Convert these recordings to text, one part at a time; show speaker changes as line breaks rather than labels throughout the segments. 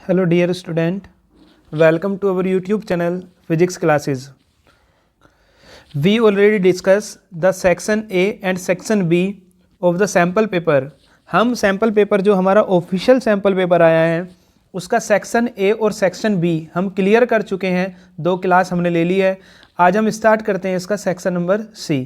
Hello dear student, welcome to our YouTube channel Physics Classes. We already discussed the section A and section B of the sample paper. हम sample paper जो हमारा official sample paper आया है उसका section A और section B हम clear कर चुके हैं। 2 क्लास हमने ले ली है। आज हम स्टार्ट करते हैं इसका सेक्शन नंबर सी।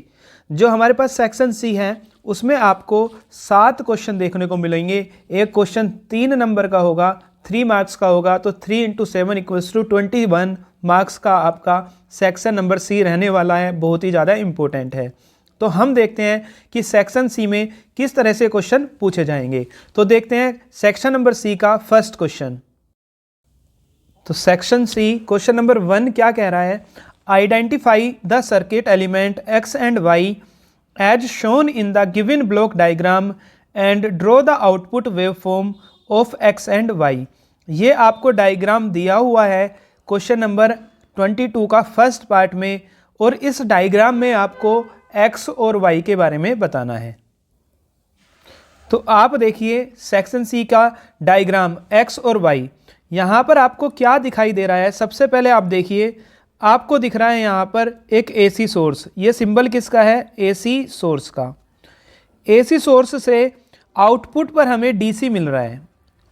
जो हमारे पास सेक्शन सी है उसमें आपको 7 क्वेश्चन देखने को मिलेंगे। एक क्वेश्चन 3 नंबर का होगा, 3 मार्क्स का होगा, तो 3 × 7 = 21 मार्क्स का आपका सेक्शन नंबर सी रहने वाला है। बहुत ही ज़्यादा इम्पोर्टेंट है। तो हम देखते हैं कि सेक्शन सी में किस तरह से क्वेश्चन पूछे जाएंगे। तो देखते हैं सेक्शन नंबर सी का फर्स्ट क्वेश्चन। तो सेक्शन सी क्वेश्चन नंबर 1 क्या कह रहा है? Identify the circuit element X and Y as shown in the given block diagram and draw the output waveform of X and Y. ये आपको diagram दिया हुआ है क्वेश्चन नंबर 22 का फर्स्ट पार्ट में, और इस डायग्राम में आपको एक्स और वाई के बारे में बताना है। तो आप देखिए सेक्शन सी का डायग्राम एक्स और वाई। यहाँ पर आपको क्या दिखाई दे रहा है? सबसे पहले आप देखिए, आपको दिख रहा है यहाँ पर एक एसी सोर्स। ये सिंबल किसका है? एसी सोर्स का। एसी सोर्स से आउटपुट पर हमें डीसी मिल रहा है।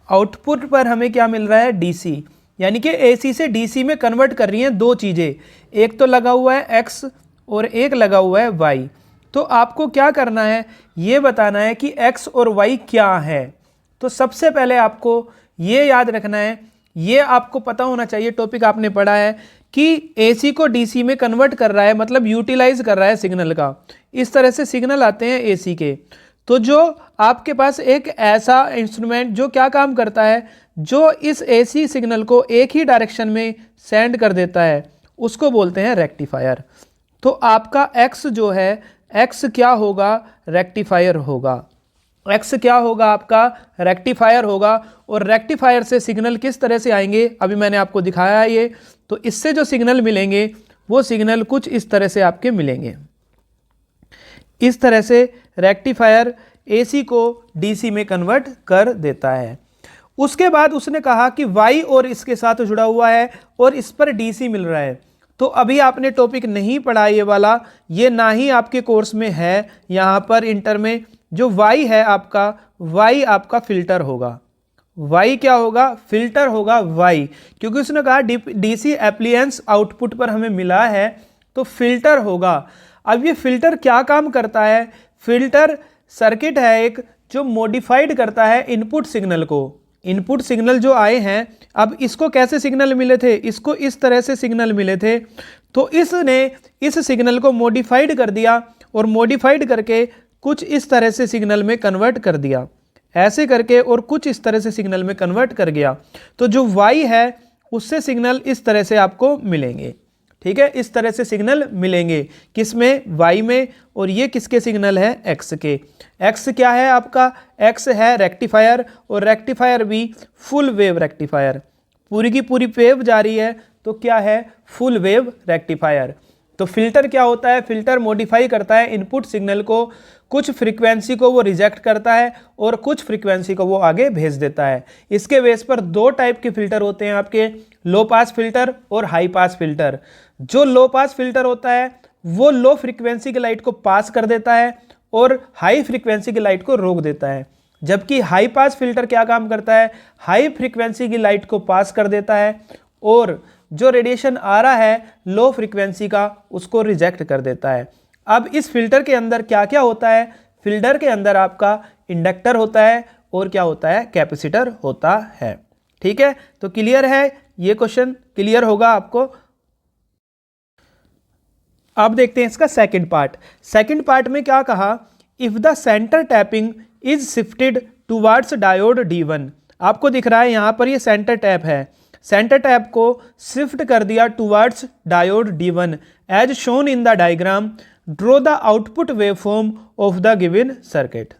आउटपुट पर हमें क्या मिल रहा है? डीसी। यानी कि एसी से डीसी में कन्वर्ट कर रही हैं 2 चीज़ें। एक तो लगा हुआ है एक्स और एक लगा हुआ है वाई। तो आपको क्या करना है? ये बताना है कि एक्स और वाई क्या है। तो सबसे पहले आपको ये याद रखना है, ये आपको पता होना चाहिए, टॉपिक आपने पढ़ा है कि एसी को डीसी में कन्वर्ट कर रहा है, मतलब यूटिलाइज कर रहा है सिग्नल का। इस तरह से सिग्नल आते हैं एसी के। तो जो आपके पास एक ऐसा इंस्ट्रूमेंट जो क्या काम करता है, जो इस एसी सिग्नल को एक ही डायरेक्शन में सेंड कर देता है, उसको बोलते हैं रेक्टिफायर। तो आपका एक्स जो है, एक्स क्या होगा? रेक्टिफायर होगा। एक्स क्या होगा? आपका रेक्टिफायर होगा। और रेक्टिफायर से सिग्नल किस तरह से आएंगे अभी मैंने आपको दिखाया है ये। तो इससे जो सिग्नल मिलेंगे वो सिग्नल कुछ इस तरह से आपके मिलेंगे। इस तरह से रेक्टिफायर एसी को डीसी में कन्वर्ट कर देता है। उसके बाद उसने कहा कि वाई और इसके साथ जुड़ा हुआ है और इस पर डीसी मिल रहा है। तो अभी आपने टॉपिक नहीं पढ़ा ये वाला, ये ना ही आपके कोर्स में है। यहाँ पर इंटर में जो वाई है आपका, वाई आपका फिल्टर होगा। वाई क्या होगा? फिल्टर होगा वाई, क्योंकि उसने कहा डीसी एप्लियंस आउटपुट पर हमें मिला है तो फिल्टर होगा। अब ये फिल्टर क्या काम करता है? फिल्टर सर्किट है एक जो मॉडिफाइड करता है इनपुट सिग्नल को। इनपुट सिग्नल जो आए हैं, अब इसको कैसे सिग्नल मिले थे? इसको इस तरह से सिग्नल मिले थे। तो इसने इस सिग्नल को मॉडिफाइड कर दिया और मॉडिफाइड करके कुछ इस तरह से सिग्नल में कन्वर्ट कर दिया, ऐसे करके, और कुछ इस तरह से सिग्नल में कन्वर्ट कर गया। तो जो वाई है उससे सिग्नल इस तरह से आपको मिलेंगे। ठीक है, इस तरह से सिग्नल मिलेंगे। किसमें? वाई में। और ये किसके सिग्नल है? एक्स के। एक्स क्या है आपका? एक्स है रेक्टिफायर, और रेक्टिफायर भी फुल वेव रेक्टिफायर। पूरी की पूरी वेव जा रही है तो क्या है? Full wave rectifier. तो फिल्टर क्या होता है? फिल्टर मॉडिफाई करता है इनपुट सिग्नल को। कुछ फ्रीक्वेंसी को वो रिजेक्ट करता है और कुछ फ्रीक्वेंसी को वो आगे भेज देता है। इसके बेस पर 2 टाइप के फिल्टर होते हैं आपके, लो पास फिल्टर और हाई पास फिल्टर। जो लो पास फिल्टर होता है वो लो फ्रीक्वेंसी की लाइट को पास कर देता है और हाई फ्रीक्वेंसी की लाइट को रोक देता है। जबकि हाई पास फिल्टर क्या काम करता है? हाई फ्रीक्वेंसी की लाइट को पास कर देता है और जो रेडिएशन आ रहा है लो फ्रीक्वेंसी का उसको रिजेक्ट कर देता है। अब इस फिल्टर के अंदर क्या क्या होता है? फिल्टर के अंदर आपका इंडक्टर होता है और क्या होता है? कैपेसिटर होता है। ठीक है, तो क्लियर है? ये क्वेश्चन क्लियर होगा आपको। अब देखते हैं इसका सेकंड पार्ट। सेकंड पार्ट में क्या कहा? If the centre tapping is shifted towards diode D1। आपको दिख रहा है यहाँ पर ये सेंटर टैप है। सेंटर टैप को शिफ्ट कर दिया towards diode D1 as shown in the diagram, draw the output waveform of the given circuit.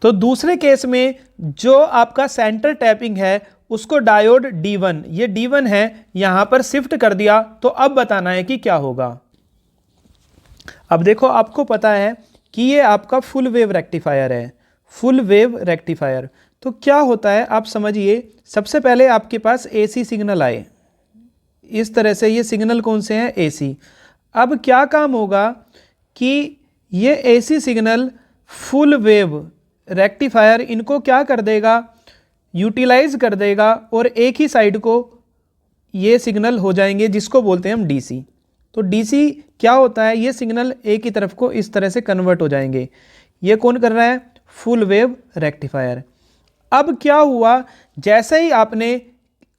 तो दूसरे केस में जो आपका सेंटर टैपिंग है उसको डायोड D1, ये D1 है, यहां पर शिफ्ट कर दिया। तो अब बताना है कि क्या होगा। अब देखो, आपको पता है कि ये आपका फुल वेव रेक्टिफायर है। फुल वेव रेक्टिफायर, तो क्या होता है आप समझिए, सबसे पहले आपके पास एसी सिग्नल आए, इस तरह से ये सिग्नल कौन से हैं, एसी। अब क्या काम होगा कि ये AC signal full wave rectifier इनको क्या कर देगा, यूटिलाइज कर देगा और एक ही साइड को ये सिग्नल हो जाएंगे जिसको बोलते हैं हम डीसी। तो डीसी क्या होता है, ये सिग्नल एक ही तरफ को इस तरह से कन्वर्ट हो जाएंगे। ये कौन कर रहा है, फुल वेव रेक्टिफायर। अब क्या हुआ, जैसे ही आपने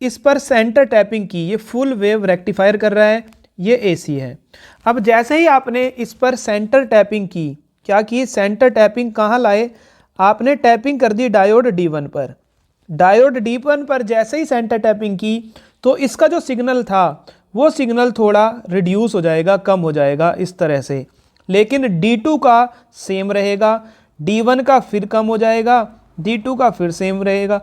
इस पर सेंटर टैपिंग की, ये फुल वेव रेक्टिफायर कर रहा है, ये एसी है। अब जैसे ही आपने इस पर सेंटर टैपिंग की, क्या की, सेंटर टैपिंग कहाँ लाए, आपने टैपिंग कर दी डायोड D1 पर। डायोड D1 पर जैसे ही सेंटर टैपिंग की तो इसका जो सिग्नल था वो सिग्नल थोड़ा रिड्यूस हो जाएगा, कम हो जाएगा इस तरह से, लेकिन D2 का सेम रहेगा, D1 का फिर कम हो जाएगा, D2 का फिर सेम रहेगा,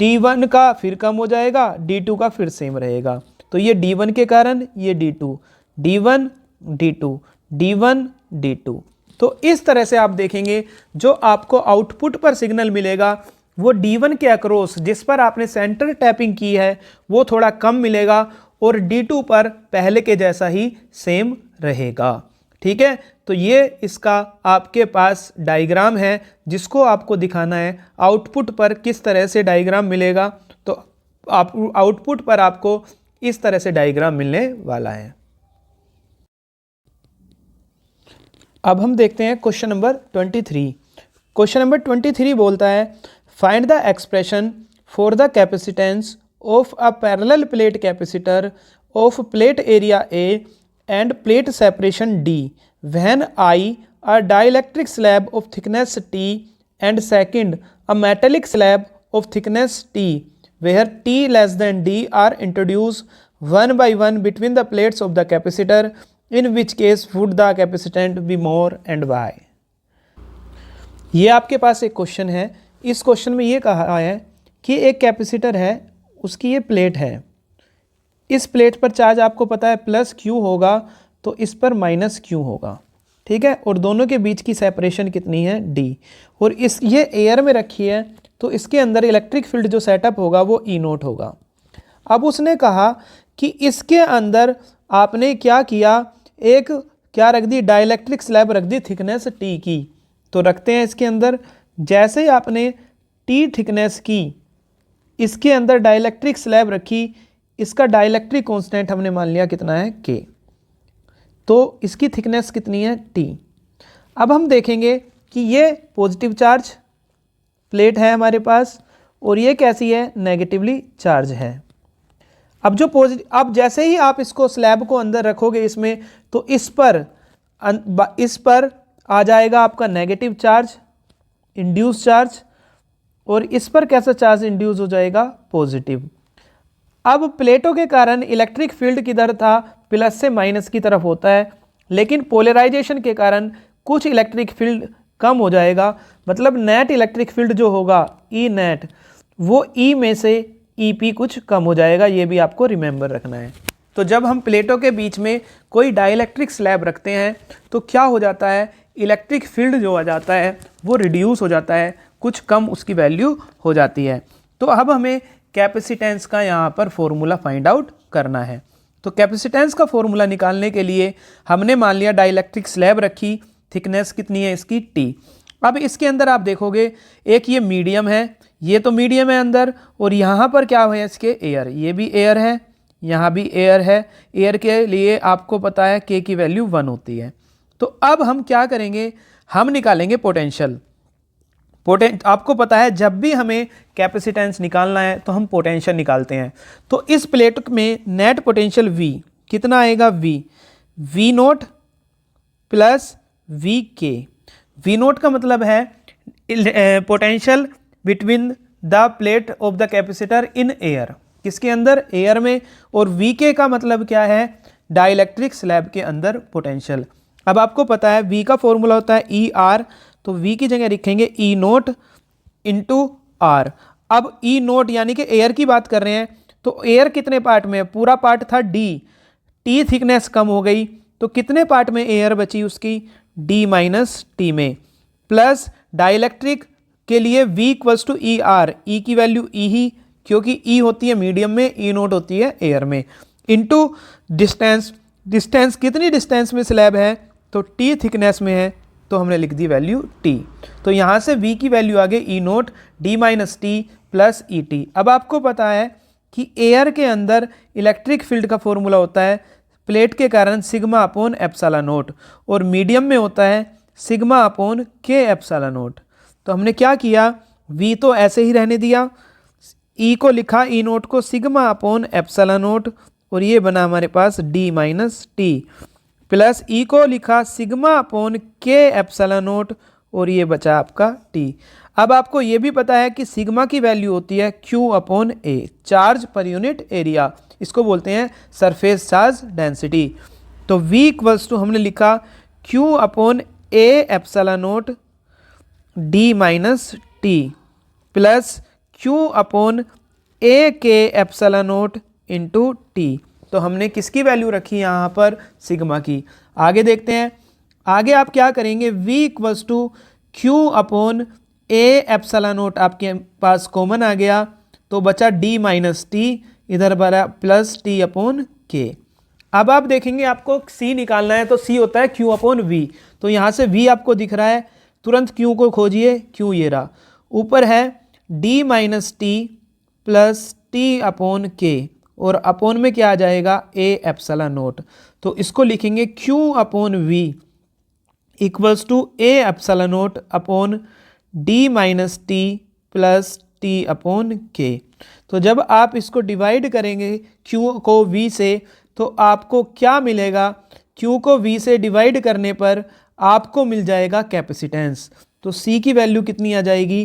D1 का फिर कम हो जाएगा, D2 का फिर सेम रहेगा। तो ये D1 के कारण ये D2, D1 D2, D1 D2। तो इस तरह से आप देखेंगे जो आपको आउटपुट पर सिग्नल मिलेगा वो D1 के अक्रॉस जिस पर आपने सेंटर टैपिंग की है वो थोड़ा कम मिलेगा और D2 पर पहले के जैसा ही सेम रहेगा। ठीक है, तो ये इसका आपके पास डायग्राम है जिसको आपको दिखाना है आउटपुट पर किस तरह से डायग्राम मिलेगा। तो आप आउटपुट पर आपको इस तरह से डायग्राम मिलने वाला है। अब हम देखते हैं क्वेश्चन नंबर 23। क्वेश्चन नंबर 23 बोलता है find the expression for the capacitance of a parallel plate capacitor of plate area A and plate separation D when I a dielectric slab of thickness T and second a metallic slab of thickness T where T less than D are introduced one by one between the plates of the capacitor, in which case would the capacitance be more and why। ये आपके पास एक question है। इस question में ये कहा है कि एक कैपेसिटर है, उसकी ये प्लेट है, इस प्लेट पर चार्ज आपको पता है प्लस क्यू होगा तो इस पर माइनस क्यू होगा। ठीक है, और दोनों के बीच की सेपरेशन कितनी है, डी। और इस ये एयर में रखी है तो इसके अंदर इलेक्ट्रिक फील्ड जो सेटअप होगा वो ई नोट होगा। अब उसने कहा कि इसके अंदर आपने क्या किया, एक क्या रख दी, डाइलेक्ट्रिक स्लैब रख दी थिकनेस टी की। तो रखते हैं इसके अंदर, जैसे ही आपने टी थिकनेस की, इसके अंदर डाइलेक्ट्रिक स्लैब रखी, इसका डाइलेक्ट्रिक कांस्टेंट हमने मान लिया कितना है, के। तो इसकी थिकनेस कितनी है, टी। अब हम देखेंगे कि ये पॉजिटिव चार्ज प्लेट है हमारे पास और ये कैसी है, नेगेटिवली चार्ज है। अब जैसे ही आप इसको स्लैब को अंदर रखोगे इसमें, तो इस पर आ जाएगा आपका नेगेटिव चार्ज, इंड्यूस चार्ज, और इस पर कैसा चार्ज इंड्यूस हो जाएगा, पॉजिटिव। अब प्लेटों के कारण इलेक्ट्रिक फील्ड किधर था, प्लस से माइनस की तरफ होता है, लेकिन पोलराइजेशन के कारण कुछ इलेक्ट्रिक फील्ड कम हो जाएगा, मतलब नेट इलेक्ट्रिक फील्ड जो होगा ई नेट, वो ई में से ई पी कुछ कम हो जाएगा। ये भी आपको रिमेंबर रखना है। तो जब हम प्लेटों के बीच में कोई डाइलेक्ट्रिक स्लैब रखते हैं तो क्या हो जाता है, इलेक्ट्रिक फील्ड जो आ जाता है वो रिड्यूस हो जाता है, कुछ कम उसकी वैल्यू हो जाती है। तो अब हमें कैपेसिटेंस का यहाँ पर फॉर्मूला फाइंड आउट करना है। तो कैपेसिटेंस का फॉर्मूला निकालने के लिए हमने मान लिया डाइलेक्ट्रिक स्लैब रखी, थिकनेस कितनी है इसकी, टी। अब इसके अंदर आप देखोगे एक ये मीडियम है, ये तो मीडियम है अंदर, और यहाँ पर क्या है इसके, एयर, ये भी एयर है, यहाँ भी एयर है। एयर के लिए आपको पता है के की वैल्यू 1 होती है। तो अब हम क्या करेंगे, हम निकालेंगे पोटेंशियल। आपको पता है जब भी हमें कैपेसिटेंस निकालना है तो हम पोटेंशियल निकालते हैं। तो इस प्लेट में नेट पोटेंशियल V कितना आएगा, V नोट प्लस वी के। वी नोट का मतलब है potential between the plate of the capacitor in air, किसके अंदर, एयर में। और वी के का मतलब क्या है, डाइलेक्ट्रिक स्लैब के अंदर पोटेंशियल। अब आपको पता है V का फॉर्मूला होता है ई आर, तो V की जगह लिखेंगे ई नोट इंटू आर। अब ई नोट यानी कि एयर की बात कर रहे हैं, तो एयर कितने पार्ट में, पूरा पार्ट था डी, टी थिकनेस कम हो गई तो कितने पार्ट में एयर बची उसकी, डी माइनस टी में, प्लस डाइलेक्ट्रिक के लिए v equals to E R, E की वैल्यू ई ही, क्योंकि ई होती है मीडियम में, ई नोट होती है एयर में, इनटू डिस्टेंस, डिस्टेंस कितनी डिस्टेंस में स्लैब है, तो टी थिकनेस में है, तो हमने लिख दी वैल्यू टी। तो यहाँ से v की वैल्यू आ गई E naught D minus T plus E T. अब आपको पता है कि एयर के अंदर इलेक्ट्रिक फील्ड का फॉर्मूला होता है प्लेट के कारण सिग्मा अपॉन एप्सिलॉन नोट, और मीडियम में होता है सिग्मा अपॉन के एप्सिलॉन नोट। तो हमने क्या किया, v तो ऐसे ही रहने दिया, e को लिखा ई नोट को सिग्मा अपॉन एप्सिलॉन नोट, और ये बना हमारे पास d माइनस टी, प्लस ई को लिखा सिग्मा अपॉन के एप्सिलॉन नोट, और ये बचा आपका t। अब आपको ये भी पता है कि सिग्मा की वैल्यू होती है q upon A, charge per unit area, इसको बोलते हैं सरफेस चार्ज डेंसिटी। तो v इक्वल्स टू हमने लिखा q upon A epsilon naught d minus T plus q upon A K epsilon note into T. तो हमने किसकी वैल्यू रखी यहाँ पर, सिग्मा की। आगे देखते हैं, आगे आप क्या करेंगे, v equals to q upon A epsilon naught आपके पास कॉमन आ गया, तो बचा d माइनस टी, इधर बड़ा प्लस टी अपॉन के। अब आप देखेंगे आपको c निकालना है, तो c होता है q अपॉन v, तो यहाँ से v आपको दिख रहा है, तुरंत q को खोजिए, q ये रहा, ऊपर है d minus T plus T upon के, और अपॉन में क्या आ जाएगा, a एप्सिलॉन नोट। तो इसको लिखेंगे q upon v equals to a epsilon naught upon d minus T plus T upon K. तो जब आप इसको डिवाइड करेंगे q को v से, तो आपको क्या मिलेगा, q को v से डिवाइड करने पर आपको मिल जाएगा कैपेसिटेंस। तो c की वैल्यू कितनी आ जाएगी,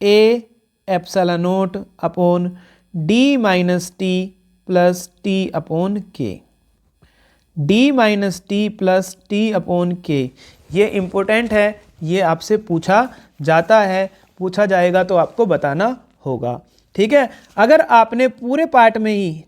a epsilon naught upon d minus T plus T upon के, d minus T plus T upon के। ये इम्पोर्टेंट है, ये आपसे पूछा जाता है, पूछा जाएगा तो आपको बताना होगा, ठीक है। अगर आपने पूरे पार्ट में ही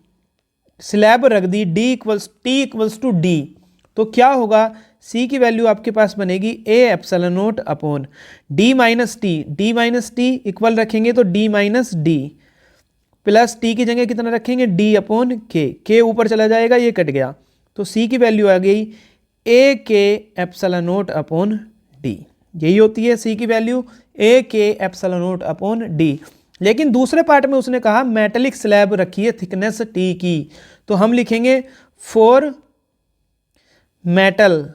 स्लैब रख दी टी इक्वल्स टू डी, तो क्या होगा, c की वैल्यू आपके पास बनेगी a epsilon naught upon d minus T equal रखेंगे तो d minus D, plus t की जगह कितना रखेंगे, d अपॉन के ऊपर चला जाएगा, ये कट गया, तो c की वैल्यू आ गई a के एप्सिलॉन नोट अपॉन d। यही होती है c की वैल्यू, a के एप्सिलॉन नोट अपॉन d। लेकिन दूसरे पार्ट में उसने कहा मेटेलिक स्लैब रखिए थिकनेस t की, तो हम लिखेंगे फॉर मेटल।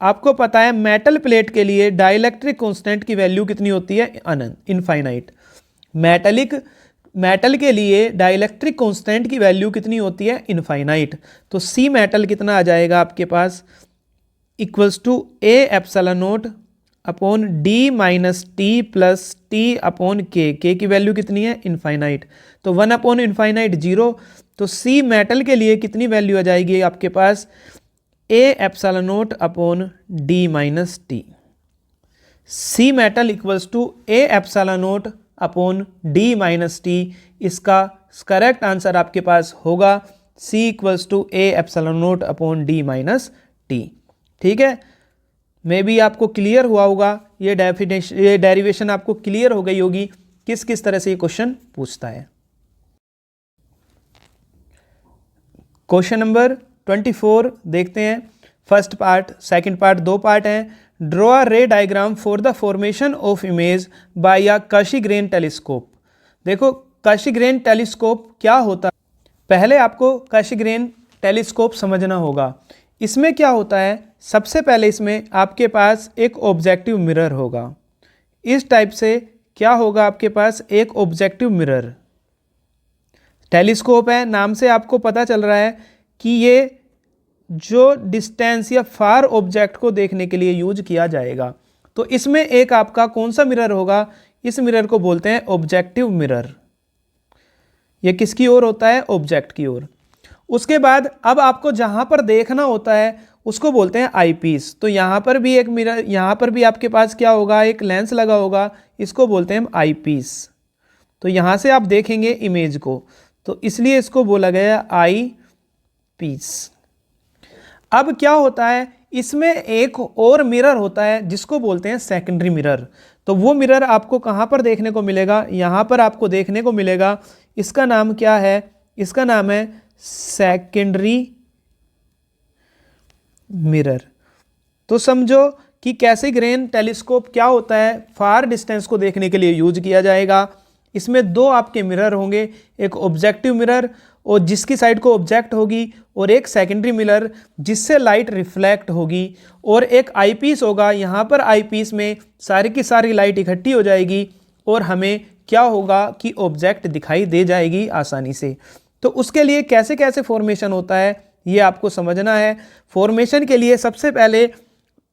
आपको पता है मेटल प्लेट के लिए डाइलेक्ट्रिक कांस्टेंट की वैल्यू कितनी होती है, अनंत, इनफाइनाइट। मेटल के लिए डाइलेक्ट्रिक कांस्टेंट की वैल्यू कितनी होती है, इनफाइनाइट। तो सी मेटल कितना आ जाएगा आपके पास, equals to A epsilon naught upon D minus T plus T upon K की वैल्यू कितनी है, इनफाइनाइट। तो 1 अपॉन इनफाइनाइट 0। तो सी मेटल के लिए कितनी वैल्यू आ जाएगी आपके पास, A epsilon naught upon D minus T. C metal equals to A epsilon naught upon D minus T. इसका करेक्ट आंसर आपके पास होगा C equals to A epsilon naught upon D minus T. ठीक है, मे बी आपको clear हुआ होगा, ये डेरिवेशन आपको क्लियर हो गई होगी किस किस तरह से ये क्वेश्चन पूछता है। क्वेश्चन नंबर 24 देखते हैं। फर्स्ट पार्ट, सेकंड पार्ट, दो पार्ट हैं। Draw a ray diagram for the formation of image by a Cassegrain telescope. देखो काशीग्रेन टेलीस्कोप क्या होता है, पहले आपको काशीग्रेन टेलीस्कोप समझना होगा। इसमें क्या होता है, सबसे पहले इसमें आपके पास एक ऑब्जेक्टिव मिरर होगा। इस टाइप से क्या होगा आपके पास, एक ऑब्जेक्टिव मिरर। टेलीस्कोप है, नाम से आपको पता चल रहा है कि ये जो डिस्टेंस या फार ऑब्जेक्ट को देखने के लिए यूज किया जाएगा। तो इसमें एक आपका कौन सा मिरर होगा, इस मिरर को बोलते हैं ऑब्जेक्टिव मिरर। ये किसकी ओर होता है, ऑब्जेक्ट की ओर। उसके बाद अब आपको जहां पर देखना होता है उसको बोलते हैं आई पीस। तो यहाँ पर भी एक मिरर, यहाँ पर भी आपके पास क्या होगा, एक लेंस लगा होगा, इसको बोलते हैं आई पीस। तो यहाँ से आप देखेंगे इमेज को, तो इसलिए इसको बोला गया आई पीस। अब क्या होता है, इसमें एक और मिरर होता है जिसको बोलते हैं सेकेंडरी मिरर। तो वो मिरर आपको कहाँ पर देखने को मिलेगा, यहाँ पर आपको देखने को मिलेगा। इसका नाम क्या है, इसका नाम है सेकेंडरी मिरर। तो समझो कि कैसिग्रेन टेलीस्कोप क्या होता है, फार डिस्टेंस को देखने के लिए यूज किया जाएगा। इसमें दो आपके मिरर होंगे, एक ऑब्जेक्टिव मिरर और जिसकी साइड को ऑब्जेक्ट होगी, और एक सेकेंडरी मिरर जिससे लाइट रिफ्लेक्ट होगी, और एक आईपीस होगा। यहाँ पर आईपीस में सारी की सारी लाइट इकट्ठी हो जाएगी और हमें क्या होगा कि ऑब्जेक्ट दिखाई दे जाएगी आसानी से। तो उसके लिए कैसे कैसे फॉर्मेशन होता है ये आपको समझना है। फॉर्मेशन के लिए सबसे पहले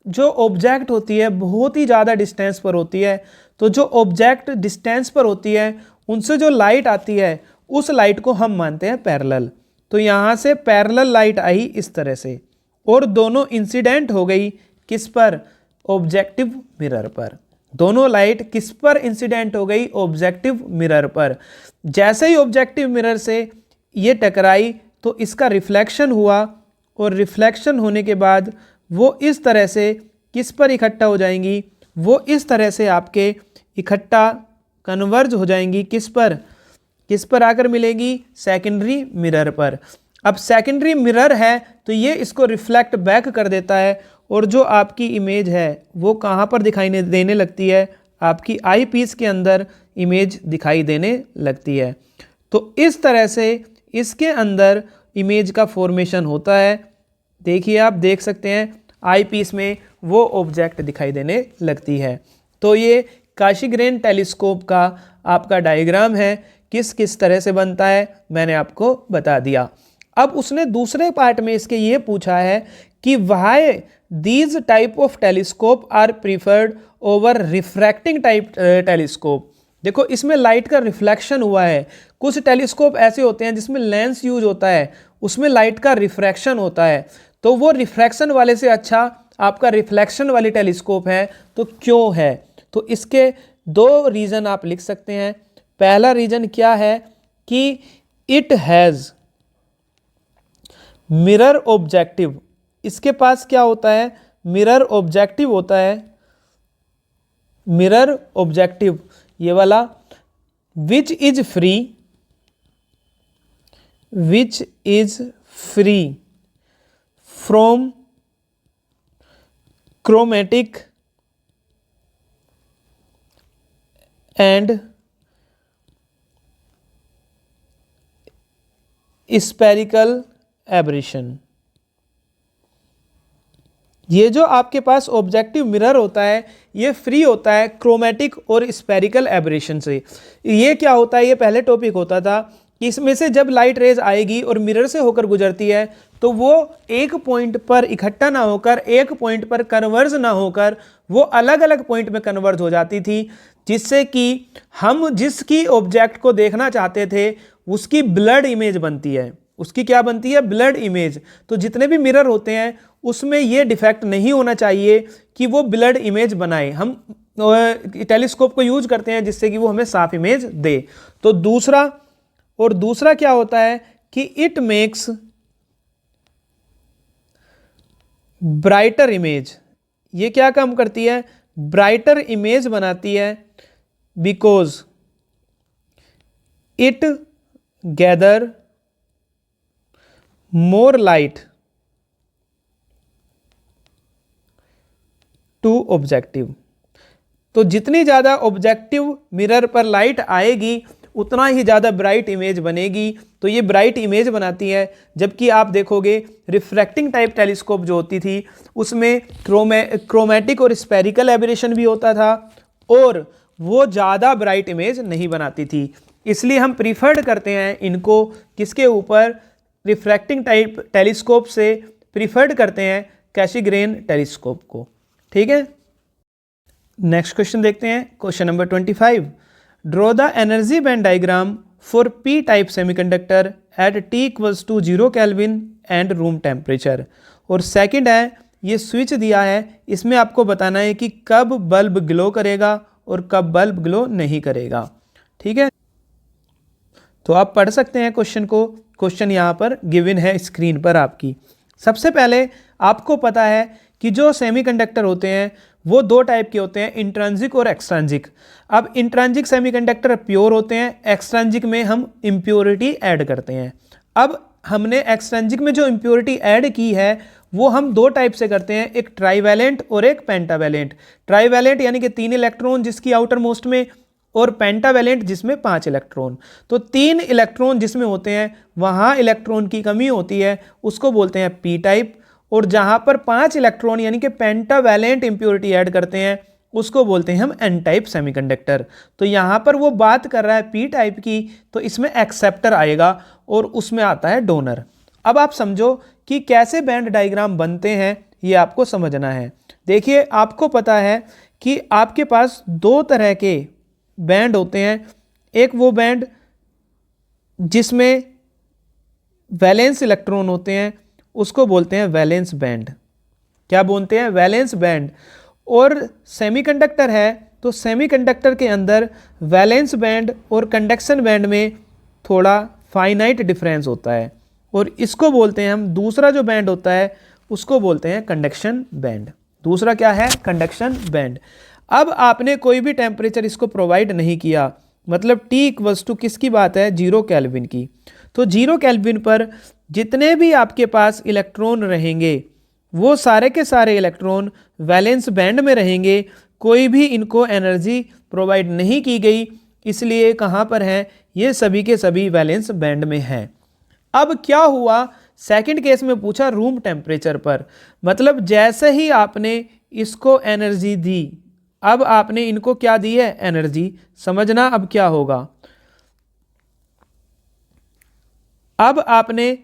जो ऑब्जेक्ट होती है बहुत ही ज़्यादा डिस्टेंस पर होती है, तो जो ऑब्जेक्ट डिस्टेंस पर होती है उनसे जो लाइट आती है उस लाइट को हम मानते हैं पैरेलल। तो यहाँ से पैरेलल लाइट आई इस तरह से, और दोनों इंसिडेंट हो गई किस पर, ऑब्जेक्टिव मिरर पर। दोनों लाइट किस पर इंसिडेंट हो गई, ऑब्जेक्टिव मिरर पर। जैसे ही ऑब्जेक्टिव मिरर से ये टकराई तो इसका रिफ्लेक्शन हुआ, और रिफ्लेक्शन होने के बाद वो इस तरह से किस पर इकट्ठा हो जाएंगी, वो इस तरह से आपके इकट्ठा कन्वर्ज हो जाएंगी किस पर आकर मिलेगी, सेकेंडरी मिरर पर। अब सेकेंडरी मिरर है तो ये इसको रिफ्लेक्ट बैक कर देता है, और जो आपकी इमेज है वो कहाँ पर दिखाई देने लगती है, आपकी आई पीस के अंदर इमेज दिखाई देने लगती है। तो इस तरह से इसके अंदर इमेज का फॉर्मेशन होता है। देखिए आप देख सकते हैं आई पीस में वो ऑब्जेक्ट दिखाई देने लगती है। तो ये काशीग्रेन टेलीस्कोप का आपका डायग्राम है, किस किस तरह से बनता है मैंने आपको बता दिया। अब उसने दूसरे पार्ट में इसके ये पूछा है कि why these type of telescope are preferred over refracting type telescope. देखो इसमें लाइट का रिफ्लेक्शन हुआ है। कुछ टेलीस्कोप ऐसे होते हैं जिसमें लेंस यूज होता है, उसमें लाइट का रिफ्रैक्शन होता है, तो वो रिफ्रैक्शन वाले से अच्छा आपका रिफ्लेक्शन वाली टेलीस्कोप है। तो क्यों है, तो इसके दो रीज़न आप लिख सकते हैं। पहला रीज़न क्या है कि इट हैज़ मिरर ऑब्जेक्टिव। इसके पास क्या होता है, मिरर ऑब्जेक्टिव होता है, मिरर ऑब्जेक्टिव ये वाला, which is free from chromatic and spherical aberration. ये जो आपके पास ऑब्जेक्टिव मिरर होता है ये फ्री होता है क्रोमेटिक और स्पेरिकल एब्रेशन से। ये क्या होता है, ये पहले टॉपिक होता था कि इसमें से जब लाइट रेज आएगी और मिरर से होकर गुजरती है तो वो एक पॉइंट पर इकट्ठा ना होकर, एक पॉइंट पर कन्वर्ज ना होकर वो अलग अलग पॉइंट में कन्वर्ज हो जाती थी, जिससे कि हम जिसकी ऑब्जेक्ट को देखना चाहते थे उसकी ब्लड इमेज बनती है। उसकी क्या बनती है, ब्लड इमेज। तो जितने भी मिरर होते हैं उसमें ये डिफेक्ट नहीं होना चाहिए कि वो ब्लड इमेज बनाए। हम टेलीस्कोप को यूज करते हैं जिससे कि वो हमें साफ इमेज दे। तो दूसरा क्या होता है कि इट मेक्स ब्राइटर इमेज। ये क्या काम करती है, ब्राइटर इमेज बनाती है, because it gather more light to objective. तो जितनी ज़्यादा ऑब्जेक्टिव मिरर पर लाइट आएगी उतना ही ज़्यादा ब्राइट इमेज बनेगी। तो ये ब्राइट इमेज बनाती है। जबकि आप देखोगे रिफ्रैक्टिंग टाइप टेलीस्कोप जो होती थी उसमें क्रोमेटिक और स्पेरिकल एब्रेशन भी होता था और वो ज़्यादा ब्राइट इमेज नहीं बनाती थी। इसलिए हम प्रीफर्ड करते हैं इनको किसके ऊपर, रिफ्रैक्टिंग टाइप टेलीस्कोप से प्रीफर्ड करते हैं कैशिग्रेन टेलीस्कोप को। ठीक है, नेक्स्ट क्वेश्चन देखते हैं। Question number 25, draw the energy band diagram for P type semiconductor at T equals to 0 kelvin and room temperature. और सेकंड है, ये स्विच दिया है, इसमें आपको बताना है कि कब बल्ब ग्लो करेगा और कब बल्ब ग्लो नहीं करेगा। ठीक है, तो आप पढ़ सकते हैं क्वेश्चन को। क्वेश्चन यहाँ पर गिवन है स्क्रीन पर आपकी। सबसे पहले आपको पता है कि जो सेमीकंडक्टर होते हैं वो दो टाइप के होते हैं, इंट्रिंसिक और एक्सट्रिंसिक। अब इंट्रिंसिक सेमीकंडक्टर प्योर होते हैं, एक्सट्रिंसिक में हम इम्प्योरिटी ऐड करते हैं। अब हमने एक्सट्रिंसिक में जो इम्प्योरिटी ऐड की है वो हम दो टाइप से करते हैं, एक ट्राईवैलेंट और एक पेंटावैलेंट। ट्राईवैलेंट यानी कि 3 इलेक्ट्रॉन जिसकी आउटर मोस्ट में, और पेंटावैलेंट जिसमें 5 इलेक्ट्रॉन। तो 3 इलेक्ट्रॉन जिसमें होते हैं वहाँ इलेक्ट्रॉन की कमी होती है, उसको बोलते हैं पी टाइप। और जहाँ पर 5 इलेक्ट्रॉन यानी कि पेंटावैलेंट इम्प्योरिटी ऐड करते हैं उसको बोलते हैं हम एन टाइप सेमीकंडक्टर। तो यहाँ पर वो बात कर रहा है पी टाइप की, तो इसमें एक्सेप्टर आएगा और उसमें आता है डोनर। अब आप समझो कि कैसे बैंड डायग्राम बनते हैं, ये आपको समझना है। देखिए, आपको पता है कि आपके पास दो तरह के बैंड होते हैं। एक वो बैंड जिसमें वैलेंस इलेक्ट्रॉन होते हैं उसको बोलते हैं वैलेंस बैंड। क्या बोलते हैं? Valence band. और सेमीकंडक्टर है तो सेमीकंडक्टर के अंदर वैलेंस बैंड और कंडक्शन बैंड में थोड़ा फाइनाइट डिफरेंस होता है, और इसको बोलते हैं हम, दूसरा जो बैंड होता है उसको बोलते हैं कंडक्शन बैंड। दूसरा क्या है? Conduction band. अब आपने कोई भी टेम्परेचर इसको प्रोवाइड नहीं किया, मतलब T इक्वल्स टू किसकी बात है? 0 केल्विन की। तो 0 केल्विन पर जितने भी आपके पास इलेक्ट्रॉन रहेंगे वो सारे के सारे इलेक्ट्रॉन वैलेंस बैंड में रहेंगे, कोई भी इनको एनर्जी प्रोवाइड नहीं की गई, इसलिए कहाँ पर हैं? ये सभी के सभी वैलेंस बैंड में हैं। अब क्या हुआ? सेकंड केस में पूछा रूम टेम्परेचर पर, मतलब जैसे ही आपने इसको एनर्जी दी, अब आपने इनको क्या दी है? एनर्जी। समझना अब क्या होगा। अब आपने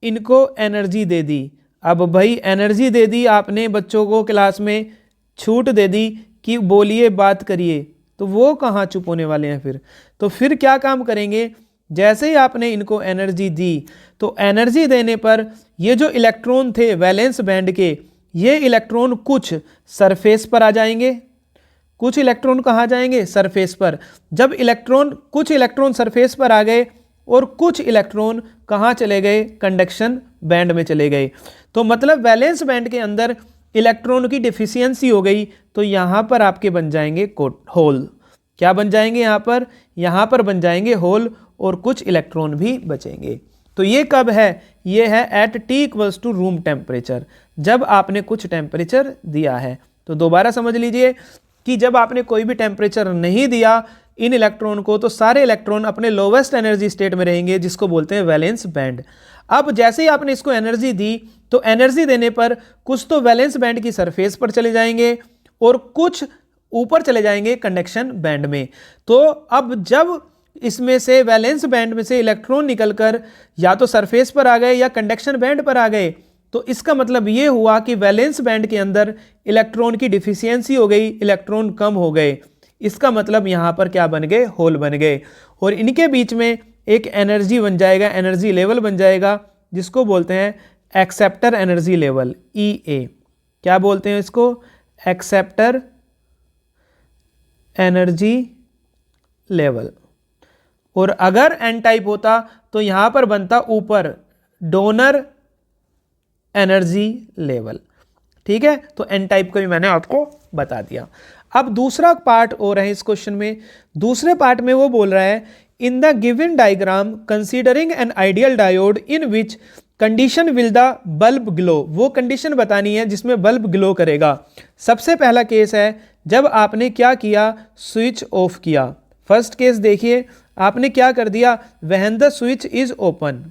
इनको एनर्जी दे दी। अब भाई एनर्जी दे दी आपने बच्चों को, क्लास में छूट दे दी कि बोलिए, बात करिए, तो वो कहाँ चुप होने वाले हैं फिर। तो फिर क्या काम करेंगे? जैसे ही आपने इनको एनर्जी दी, तो एनर्जी देने पर ये जो इलेक्ट्रॉन थे वैलेंस बैंड के, ये इलेक्ट्रॉन कुछ सरफेस पर आ जाएंगे, कुछ इलेक्ट्रॉन कहाँ जाएंगे? सरफेस पर। जब कुछ इलेक्ट्रॉन सरफेस पर आ गए और कुछ इलेक्ट्रॉन कहाँ चले गए? कंडक्शन बैंड में चले गए। तो मतलब वैलेंस बैंड के अंदर इलेक्ट्रॉन की डिफिशियंसी हो गई, तो यहाँ पर आपके बन जाएंगे होल। क्या बन जाएंगे? यहाँ पर बन जाएंगे होल, और कुछ इलेक्ट्रॉन भी बचेंगे। तो ये कब है? ये है at T equals to room temperature, जब आपने कुछ टेम्परेचर दिया है। तो दोबारा समझ लीजिए कि जब आपने कोई भी टेम्परेचर नहीं दिया इन इलेक्ट्रॉन को, तो सारे इलेक्ट्रॉन अपने लोवेस्ट एनर्जी स्टेट में रहेंगे, जिसको बोलते हैं वैलेंस बैंड। अब जैसे ही आपने इसको एनर्जी दी, तो एनर्जी देने पर कुछ तो वैलेंस बैंड की सरफेस पर चले जाएंगे और कुछ ऊपर चले जाएंगे कंडक्शन बैंड में। तो अब जब इसमें से वैलेंस बैंड में से इलेक्ट्रॉन निकलकर या तो सरफेस पर आ गए या कंडक्शन बैंड पर आ गए, तो इसका मतलब ये हुआ कि वैलेंस बैंड के अंदर इलेक्ट्रॉन की डिफिशियंसी हो गई, इलेक्ट्रॉन कम हो गए। इसका मतलब यहाँ पर क्या बन गए? होल बन गए। और इनके बीच में एक एनर्जी बन जाएगा, एनर्जी लेवल बन जाएगा, जिसको बोलते हैं एक्सेप्टर एनर्जी लेवल, EA। क्या बोलते हैं इसको? Acceptor energy level. और अगर एन टाइप होता तो यहां पर बनता ऊपर डोनर एनर्जी लेवल। ठीक है, तो एन टाइप का भी मैंने आपको बता दिया। अब दूसरा पार्ट और है इस क्वेश्चन में। दूसरे पार्ट में वो बोल रहा है, इन the given diagram considering an ideal diode in which condition will the bulb glow. वो कंडीशन बतानी है जिसमें बल्ब ग्लो करेगा। सबसे पहला केस है जब आपने क्या किया? स्विच ऑफ किया। फर्स्ट केस देखिए, आपने क्या कर दिया? When the switch is open.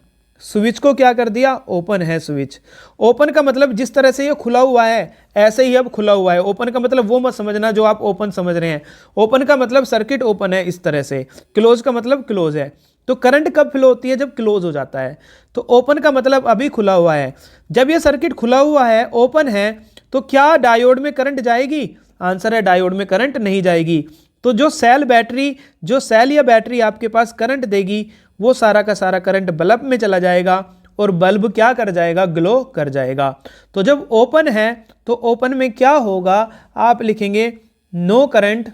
Switch को क्या कर दिया? ओपन है स्विच। ओपन का मतलब जिस तरह से ये खुला हुआ है ऐसे ही अब खुला हुआ है। ओपन का मतलब वो मत समझना जो आप ओपन समझ रहे हैं। ओपन का मतलब सर्किट ओपन है इस तरह से। क्लोज का मतलब क्लोज है। तो करंट कब फ्लो होती है? जब क्लोज हो जाता है। तो ओपन का मतलब अभी खुला हुआ है। जब ये सर्किट खुला हुआ है, ओपन है, तो क्या डायोड में करंट जाएगी? आंसर है डायोड में करंट नहीं जाएगी। तो जो सेल या बैटरी आपके पास करंट देगी, वो सारा का सारा करंट बल्ब में चला जाएगा और बल्ब क्या कर जाएगा? ग्लो कर जाएगा। तो जब ओपन है तो ओपन में क्या होगा? आप लिखेंगे no current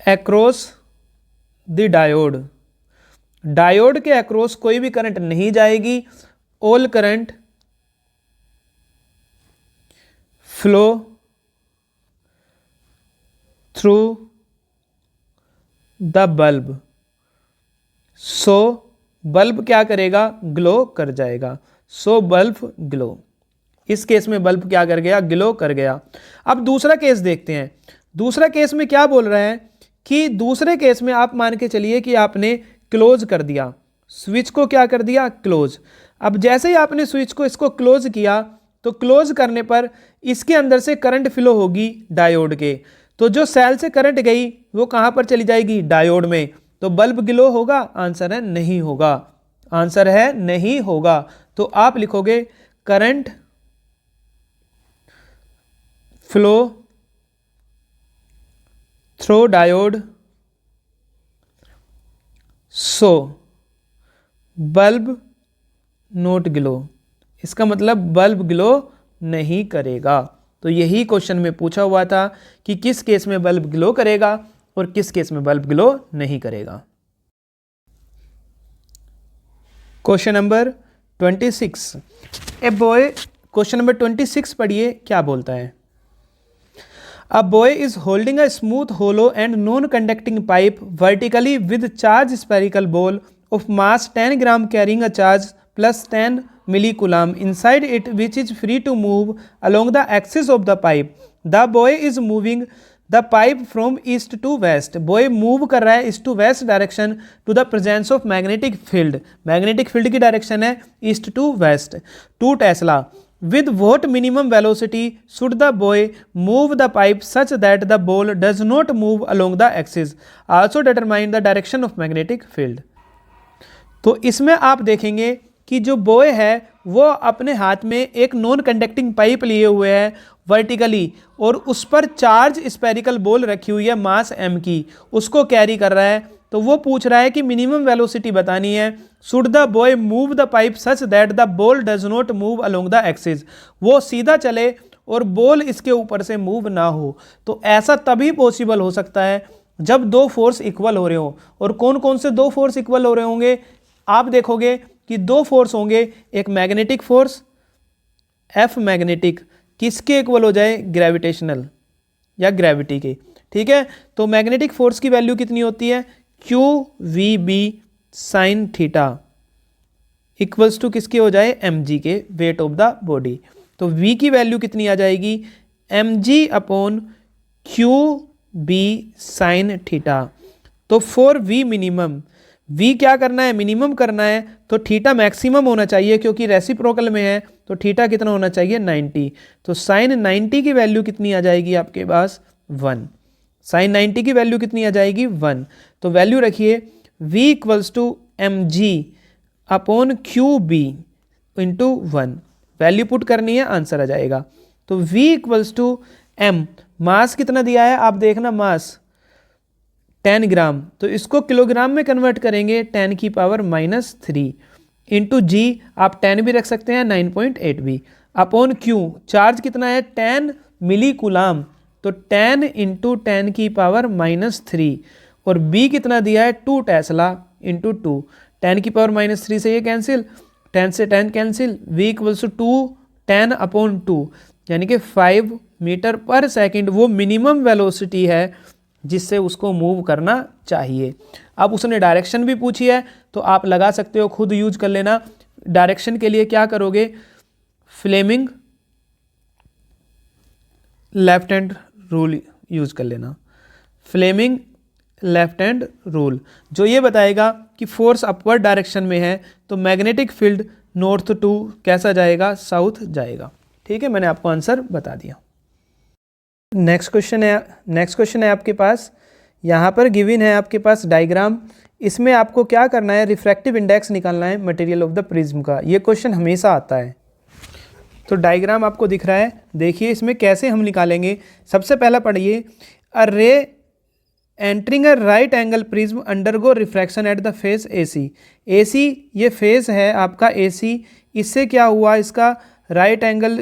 across the diode. Diode के अक्रॉस कोई भी करंट नहीं जाएगी all current flow through the bulb, so bulb क्या करेगा, ग्लो कर जाएगा। सो बल्ब ग्लो, इस केस में बल्ब क्या कर गया, ग्लो कर गया। अब दूसरा केस देखते हैं। दूसरा केस में क्या बोल रहा है कि दूसरे केस में आप मान के चलिए कि आपने क्लोज कर दिया स्विच को, क्या कर दिया, क्लोज। अब जैसे ही आपने स्विच को इसको क्लोज किया तो क्लोज करने पर इसके अंदर से करंट फ्लो होगी डायोड के, तो जो सेल से करंट गई वो कहां पर चली जाएगी, डायोड में। तो बल्ब ग्लो होगा, आंसर है नहीं होगा, आंसर है नहीं होगा। तो आप लिखोगे current flow through diode, so bulb note glow. इसका मतलब बल्ब ग्लो नहीं करेगा। तो यही क्वेश्चन में पूछा हुआ था कि किस केस में बल्ब ग्लो करेगा और किस केस में बल्ब ग्लो नहीं करेगा। Question number 26, a boy, question number 26 पढ़िए क्या बोलता है। A boy is holding a smooth, hollow and non-conducting pipe vertically with charged spherical ball of mass 10 gram carrying a charge plus 10 millicoulomb inside it, which is free to move along the axis of the pipe. The boy is moving the pipe from east to west. Boy move कर रहा है east to west direction to the presence of magnetic field. Magnetic field की direction है east to west. 2 Tesla. With what minimum velocity should the boy move the pipe such that the ball does not move along the axis? Also determine the direction of magnetic field. तो इसमें आप देखेंगे कि जो boy है वो अपने हाथ में एक नॉन कंडक्टिंग पाइप लिए हुए है वर्टिकली, और उस पर चार्ज स्पेरिकल बॉल रखी हुई है मास m की, उसको कैरी कर रहा है। तो वो पूछ रहा है कि मिनिमम वेलोसिटी बतानी है। Should the boy move the pipe such that the ball does not move along the axis, वो सीधा चले और बॉल इसके ऊपर से मूव ना हो। तो ऐसा तभी पॉसिबल हो सकता है जब दो फोर्स इक्वल हो रहे हो। और कौन कौन से दो फोर्स इक्वल हो रहे होंगे, आप देखोगे कि दो फोर्स होंगे, एक मैग्नेटिक फोर्स एफ मैग्नेटिक, किसके इक्वल हो जाए, ग्रेविटेशनल या ग्रेविटी के, ठीक है। तो मैग्नेटिक फोर्स की वैल्यू कितनी होती है, Q V B sine theta equals to किसके हो जाए, एम जी के, वेट ऑफ द बॉडी। तो v की वैल्यू कितनी आ जाएगी, M G upon Q B sine theta. तो फॉर v मिनिमम, v क्या करना है, मिनिमम करना है, तो थीटा मैक्सिमम होना चाहिए क्योंकि रेसिप्रोकल में है, तो थीटा कितना होना चाहिए, 90। तो साइन 90 की वैल्यू कितनी आ जाएगी आपके पास, 1। साइन 90 की वैल्यू कितनी आ जाएगी, 1। तो वैल्यू रखिए v equals to M G upon Q B into 1, value put करनी है, आंसर आ जाएगा। तो v equals to m, mass कितना दिया है आप देखना, मास 10 ग्राम, तो इसको किलोग्राम में कन्वर्ट करेंगे 10 की पावर -3 इंटू जी, आप 10 भी रख सकते हैं 9.8 भी, अपॉन क्यू, चार्ज कितना है 10 मिली कूलाम, तो 10 इंटू 10 की पावर -3, और b कितना दिया है 2 टेस्ला इंटू 2, 10 की पावर -3 से ये कैंसिल, 10 से 10 cancel, v equals to 2 10 upon 2 यानी कि 5 मीटर पर सेकंड वो मिनिमम वेलोसिटी है जिससे उसको मूव करना चाहिए। अब उसने डायरेक्शन भी पूछी है तो आप लगा सकते हो, खुद यूज कर लेना। डायरेक्शन के लिए क्या करोगे, Fleming left hand rule use कर लेना, फ्लेमिंग लेफ्ट हैंड रूल, जो ये बताएगा कि फोर्स अपवर्ड डायरेक्शन में है तो मैग्नेटिक फील्ड नॉर्थ टू कैसा जाएगा, साउथ जाएगा। ठीक है, मैंने आपको आंसर बता दिया। नेक्स्ट क्वेश्चन है आपके पास, यहाँ पर गिवन है आपके पास डायग्राम, इसमें आपको क्या करना है, रिफ्रैक्टिव इंडेक्स निकालना है मटेरियल ऑफ द प्रिज्म का। ये क्वेश्चन हमेशा आता है। तो डायग्राम आपको दिख रहा है, देखिए इसमें कैसे हम निकालेंगे। सबसे पहला पढ़िए, अ रे entering a right angle prism undergo refraction at the face AC। AC ये फेस है आपका AC, इससे क्या हुआ, इसका राइट एंगल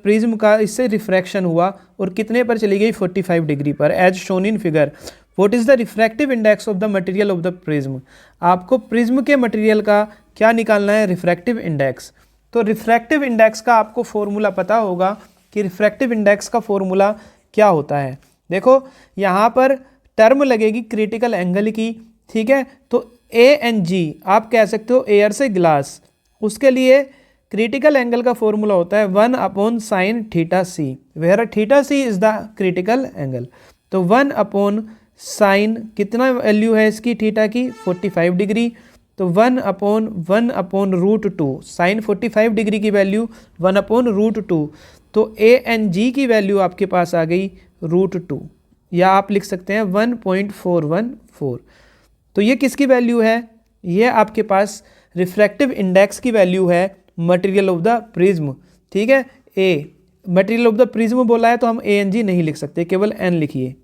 प्रिज्म का इससे रिफ्रैक्शन हुआ और कितने पर चली गई, 45 डिग्री पर, as shown in figure. What is the refractive index of the material of the prism. आपको प्रिज्म के मटेरियल का क्या निकालना है, रिफ्रैक्टिव इंडेक्स। तो रिफ्रैक्टिव इंडेक्स का आपको फॉर्मूला पता होगा कि रिफ्रैक्टिव इंडेक्स का फॉर्मूला क्या होता है। देखो यहाँ पर टर्म लगेगी क्रिटिकल एंगल की, ठीक है। तो ANG आप कह सकते हो एयर से ग्लास, उसके लिए क्रिटिकल एंगल का फॉर्मूला होता है 1/sin θc, where θc is the critical angle. तो 1/sin कितना वैल्यू है इसकी थीटा की 45 डिग्री, तो 1/√2 साइन 45 डिग्री की वैल्यू 1/√2, तो ANG की वैल्यू आपके पास आ गई √2, या आप लिख सकते हैं 1.414। तो ये किसकी वैल्यू है, ये आपके पास रिफ्रैक्टिव इंडेक्स की वैल्यू है मटेरियल ऑफ द प्रिज्म, ठीक है। मटेरियल ऑफ द प्रिज्म बोला है तो हम ANG नहीं लिख सकते, केवल N लिखिए,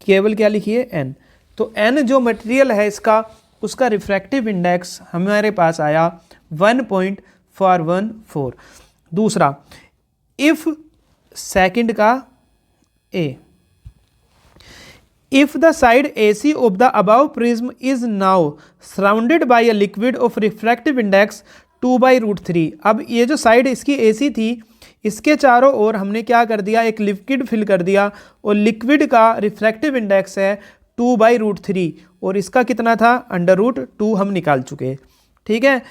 केवल क्या लिखिए N। तो N जो मटेरियल है इसका, उसका रिफ्रैक्टिव इंडेक्स हमारे पास आया 1.414। दूसरा, इफ सेकंड का A, if the side AC of the above prism is now surrounded by a liquid of refractive index 2/√3। अब ये जो साइड इसकी AC थी, इसके चारों ओर हमने क्या कर दिया, एक लिक्विड फिल कर दिया, और लिक्विड का रिफ्रैक्टिव इंडेक्स है 2/√3, और इसका कितना था √2 हम निकाल चुके, ठीक है।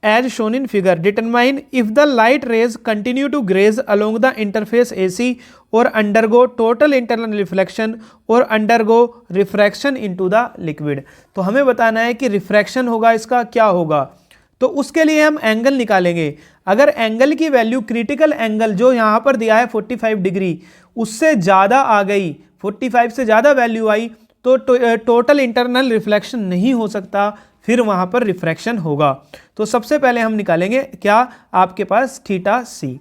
As shown in figure, determine if the light rays continue to graze along the interface AC और अंडरगो टोटल इंटरनल रिफ्लेक्शन और undergo refraction into the liquid. तो हमें बताना है कि रिफ्रैक्शन होगा इसका क्या होगा, तो उसके लिए हम एंगल निकालेंगे। अगर एंगल की वैल्यू क्रिटिकल एंगल जो यहाँ पर दिया है 45 डिग्री, उससे ज़्यादा आ गई, 45 से ज़्यादा वैल्यू आई, तो टोटल इंटरनल रिफ्लेक्शन नहीं हो सकता, फिर वहाँ पर रिफ्रैक्शन होगा। तो सबसे पहले हम निकालेंगे क्या, आपके पास θc।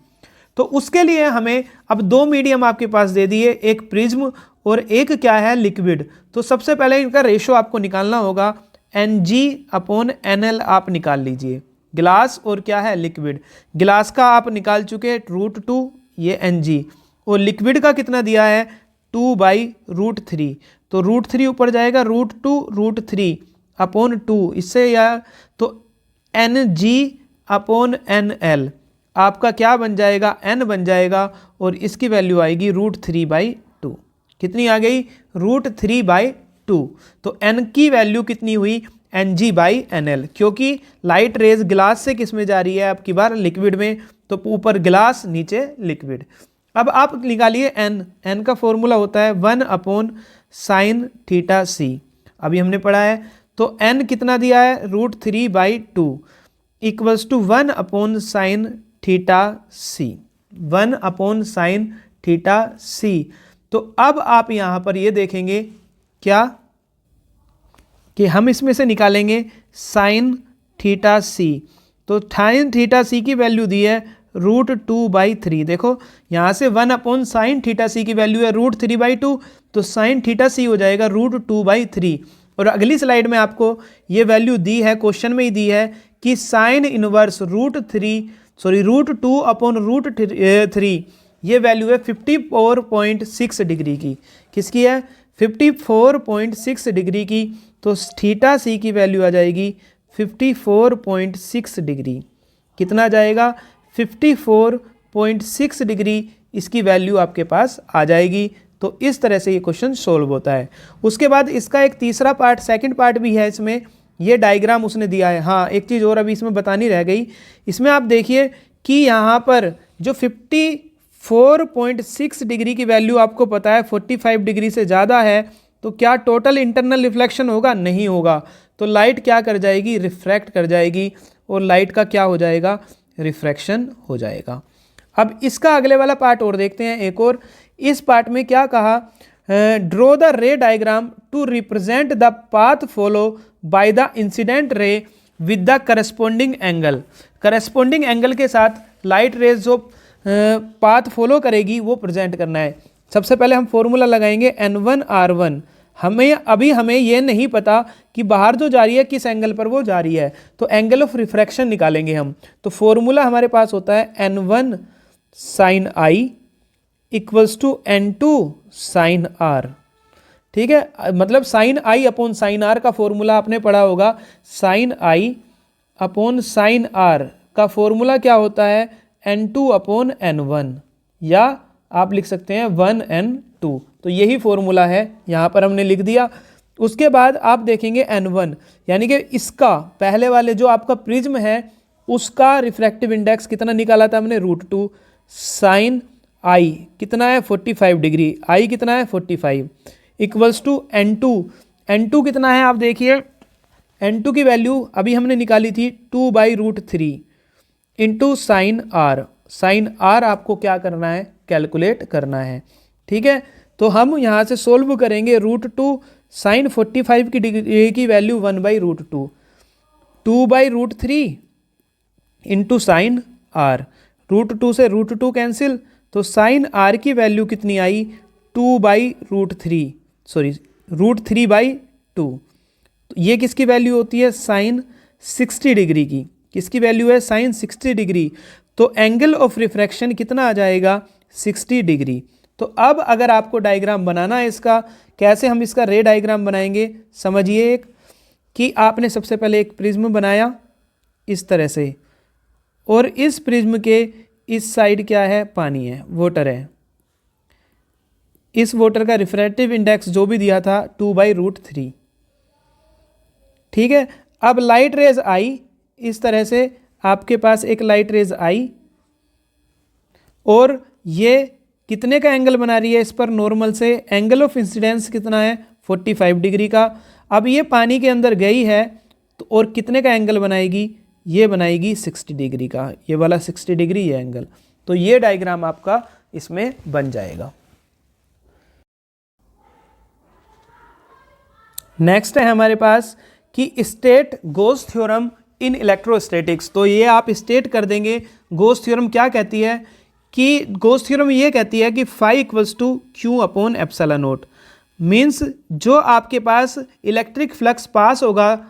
तो उसके लिए हमें अब दो मीडियम आपके पास दे दिए, एक प्रिज्म और एक क्या है लिक्विड। तो सबसे पहले इनका रेशो आपको निकालना होगा, Ng/NL आप निकाल लीजिए, ग्लास और क्या है लिक्विड। ग्लास का आप निकाल चुके √2, ये Ng, और लिक्विड का कितना दिया है 2/√3, तो √3 ऊपर जाएगा, √2√3/2, इससे या तो Ng/NL आपका क्या बन जाएगा, N बन जाएगा, और इसकी वैल्यू आएगी √3/2। कितनी आ गई √3/2। तो N की वैल्यू कितनी हुई Ng/NL, क्योंकि लाइट रेज ग्लास से किस में जा रही है, आपकी बार लिक्विड में, तो ऊपर ग्लास नीचे लिक्विड। अब आप निकालिए N का फॉर्मूला होता है 1/sin θc, अभी हमने पढ़ा है। तो N कितना दिया है √3/2 equals to 1/sin θc, 1/sin θc। तो अब आप यहाँ पर ये देखेंगे क्या कि हम इसमें से निकालेंगे sin θc। तो sin θc की वैल्यू दी है √2/3। देखो यहाँ से 1/sin θc की वैल्यू है √3/2, तो sin θc हो जाएगा √2/3। और अगली स्लाइड में आपको ये वैल्यू दी है, क्वेश्चन में ही दी है कि साइन इनवर्स √2/√3 ये वैल्यू है 54.6 डिग्री की। किसकी है 54.6 डिग्री की। तो θc की वैल्यू आ जाएगी 54.6 डिग्री। कितना जाएगा 54.6 डिग्री, इसकी वैल्यू आपके पास आ जाएगी। तो इस तरह से ये क्वेश्चन सोल्व होता है। उसके बाद इसका एक तीसरा पार्ट, सेकंड पार्ट भी है इसमें, ये डायग्राम उसने दिया है। हाँ, एक चीज़ और अभी इसमें बतानी रह गई। इसमें आप देखिए कि यहाँ पर जो 54.6 डिग्री की वैल्यू आपको पता है 45 डिग्री से ज़्यादा है, तो क्या टोटल इंटरनल रिफ्लेक्शन होगा, नहीं होगा। तो लाइट क्या कर जाएगी, रिफ्रैक्ट कर जाएगी, और लाइट का क्या हो जाएगा, रिफ्रैक्शन हो जाएगा। अब इसका अगले वाला पार्ट और देखते हैं एक और। इस पार्ट में क्या कहा, draw the ray diagram to represent the path follow by the incident ray with the corresponding angle. Corresponding angle के साथ लाइट रेज जो पाथ फॉलो करेगी वो प्रेजेंट करना है। सबसे पहले हम फॉर्मूला लगाएंगे N1R1। हमें ये नहीं पता कि बाहर जो जा रही है किस एंगल पर वो जा रही है, तो एंगल ऑफ रिफ्रैक्शन निकालेंगे हम। तो फॉर्मूला हमारे पास होता है N1 sin I equals to N2 sin R। ठीक है, मतलब sine I upon sine R का फॉर्मूला आपने पढ़ा होगा, sine I upon sine R का फॉर्मूला क्या होता है, N2/N1, या आप लिख सकते हैं 1N2। तो यही फॉर्मूला है, यहाँ पर हमने लिख दिया। उसके बाद आप देखेंगे N1, यानी कि इसका पहले वाले जो आपका प्रिज्म है उसका रिफ्रैक्टिव इंडेक्स कितना निकाला था हमने, √2 साइन आई कितना है 45 डिग्री, आई कितना है 45, इक्वल्स टू N2। N2 कितना है आप देखिए, N2 की वैल्यू अभी हमने निकाली थी 2/√3 into sine R. Sine R आपको क्या करना है, कैलकुलेट करना है। ठीक है, तो हम यहाँ से सोल्व करेंगे। √2 साइन 45 की डिग्री की वैल्यू 1/√2, 2/√3 इंटू साइन आर, √2 से √2 कैंसिल, तो साइन आर की वैल्यू कितनी आई 2/√3, सॉरी √3/2। ये किसकी वैल्यू होती है, साइन 60 डिग्री की। किसकी वैल्यू है, साइन 60 डिग्री। तो एंगल ऑफ रिफ्रैक्शन कितना आ जाएगा, 60 डिग्री। तो अब अगर आपको डायग्राम बनाना है इसका, कैसे हम इसका रे डायग्राम बनाएंगे, समझिए। एक कि आपने सबसे पहले एक प्रिज्म बनाया इस तरह से, और इस प्रिज्म के इस साइड क्या है, पानी है, वाटर है। इस वाटर का रिफ्रैक्टिव इंडेक्स जो भी दिया था 2/√3। ठीक है, अब लाइट रेज आई, इस तरह से आपके पास एक लाइट रेज आई, और ये कितने का एंगल बना रही है, इस पर नॉर्मल से एंगल ऑफ इंसिडेंस कितना है 45 डिग्री का। अब ये पानी के अंदर गई है तो और कितने का एंगल बनाएगी, ये बनाएगी 60 डिग्री का, ये वाला 60 डिग्री ये एंगल। तो ये डायग्राम आपका इसमें बन जाएगा। नेक्स्ट है हमारे पास कि state goes theorem in electrostatics. तो ये आप स्टेट कर देंगे। गोस थ्योरम क्या कहती है, कि गोस थ्योरम ये कहती है कि phi = Q/ε0। मीन्स जो आपके पास इलेक्ट्रिक फ्लक्स पास होगा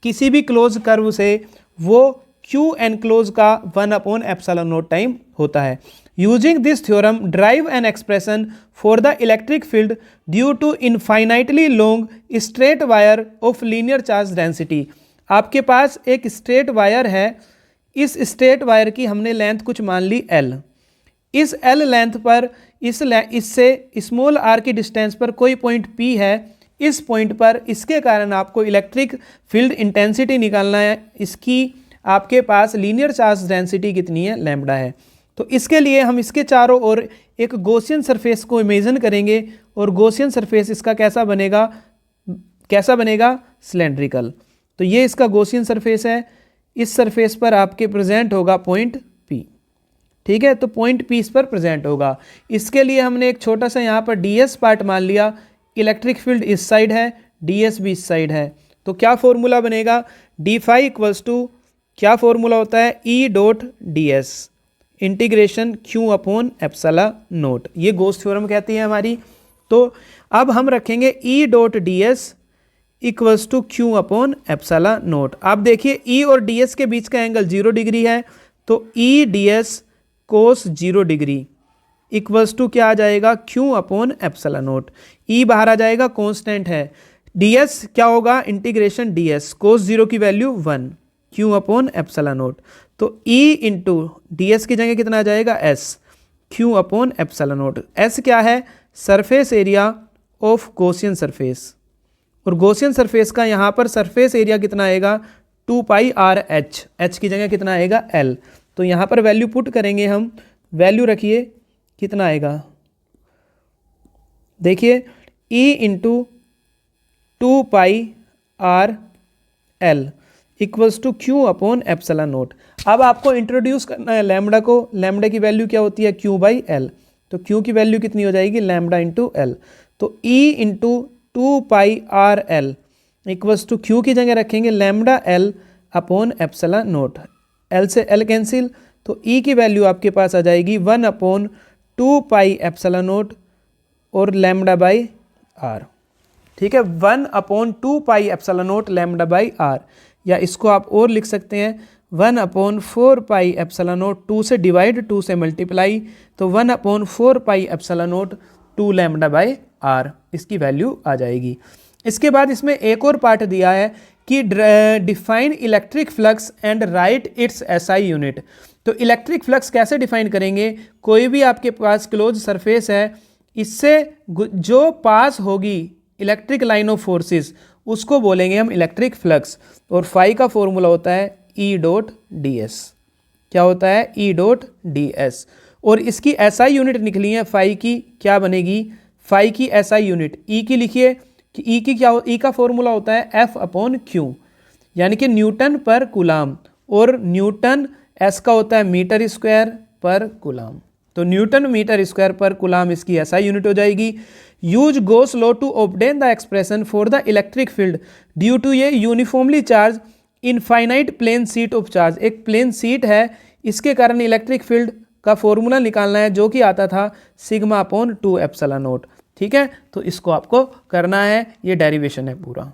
किसी भी क्लोज कर्व से, वो Q एनक्लोज का 1/ε0 टाइम होता है। Using this theorem drive an expression for the electric field due to infinitely long straight wire of linear charge density. आपके पास एक स्ट्रेट वायर है, इस स्ट्रेट वायर की हमने लेंथ कुछ मान ली L। इस L लेंथ पर इससे स्मॉल r की डिस्टेंस पर कोई पॉइंट P है। इस पॉइंट पर इसके कारण आपको इलेक्ट्रिक फील्ड इंटेंसिटी निकालना है। इसकी आपके पास लीनियर चार्ज डेंसिटी कितनी है, लैम्बडा है। तो इसके लिए हम इसके चारों ओर एक गॉसियन सरफेस को इमेजिन करेंगे, और गॉसियन सरफेस इसका कैसा बनेगा, सिलेंड्रिकल। तो ये इसका गॉसियन सरफेस है। इस सरफेस पर आपके प्रेजेंट होगा पॉइंट P। ठीक है, तो पॉइंट P इस पर प्रेजेंट होगा। इसके लिए हमने एक छोटा सा यहाँ पर ds पार्ट मान लिया। इलेक्ट्रिक फील्ड इस साइड है, ds भी इस साइड है। तो क्या फॉर्मूला बनेगा, d∅ = क्या फॉर्मूला होता है, E.ds इंटीग्रेशन Q/ε0। ये गोस थ्योरम कहती है हमारी। तो अब हम रखेंगे E.ds = Q/ε0। आप देखिए E और ds के बीच का एंगल 0 डिग्री है, तो E/ds cos 0 degree equals to क्या आ जाएगा, Q/ε0। E बाहर आ जाएगा, कांस्टेंट है। ds क्या होगा, इंटीग्रेशन ds cos 0 की वैल्यू 1 Q/ε0। तो E इंटू ds की जगह कितना आ जाएगा, S Q/ε0। S क्या है, surface area of Gaussian surface, और गॉसियन सरफेस का यहाँ पर सरफेस एरिया कितना आएगा, 2πRh। H की जगह कितना आएगा, L। तो यहाँ पर वैल्यू पुट करेंगे हम, वैल्यू रखिए कितना आएगा, देखिए E into 2πRL equals to Q/ε0। अब आपको इंट्रोड्यूस करना है लैम्बडा को। लैम्बडा की वैल्यू क्या होती है, Q/L। तो Q की वैल्यू कितनी हो जाएगी, लैम्बडा इंटू L। तो E into 2πRL equals to Q की जगह रखेंगे लैम्बडा L/ε0। L से L कैंसिल, तो E की वैल्यू आपके पास आ जाएगी 1/2πε0 और λ/r। ठीक है, 1/2πε0 λ/r, या इसको आप और लिख सकते हैं 1/4πε0। 2 से डिवाइड, 2 से मल्टीप्लाई, तो 1/4πε0 2 λ/r इसकी वैल्यू आ जाएगी। इसके बाद इसमें एक और पार्ट दिया है कि define electric flux and right it's SI unit. तो इलेक्ट्रिक फ्लक्स कैसे डिफाइन करेंगे, कोई भी आपके पास क्लोज सरफेस है, इससे जो पास होगी इलेक्ट्रिक लाइन ऑफ फोर्सेस उसको बोलेंगे हम इलेक्ट्रिक फ्लक्स। और फाई का फॉर्मूला होता है ई डॉट डी एस। क्या होता है? E dot D S. और इसकी एसआई यूनिट निकली है फाई की, क्या बनेगी? फाई की एसआई यूनिट ई की लिखिए कि ई की क्या हो, ई का फॉर्मूला होता है एफ अपॉन क्यू, यानी कि न्यूटन पर कूलाम, और न्यूटन एस का होता है मीटर स्क्वायर पर कूलाम। तो न्यूटन मीटर स्क्वायर पर कूलाम इसकी एसआई यूनिट हो जाएगी। Use Gauss law to obtain the expression for the electric field due to a uniformly charged infinite plane sheet of charge. एक प्लेन सीट है, इसके कारण इलेक्ट्रिक फील्ड का formula निकालना है जो कि आता था सिग्मा अपॉन 2 एप्सिलॉन नॉट। ठीक है, तो इसको आपको करना है, ये डेरिवेशन है पूरा।